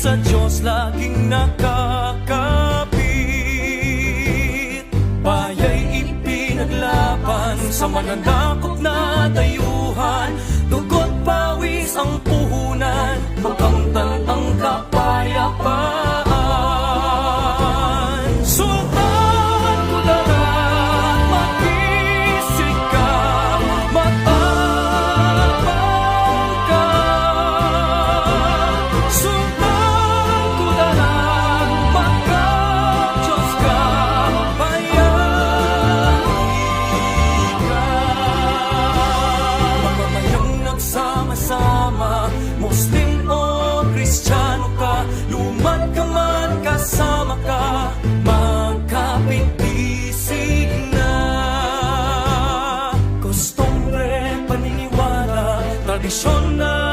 sa Diyos laging nakakapit. Baya'y ipinaglaban sa mananakop na dayuhan. Dugot pawis ang puhunan, makamtan ang kapayapaan. Sultan Kudarat, makisig ka, matapang ka. Sultan Kudarat, magka-Diyos ka, bayani ka. Mamamayang nagsama-sama, Muslim o Kristiyano ka, lumad ka man, kasama ka, magkapit-bisig na. Kostumbre, paniniwala, tradisyon na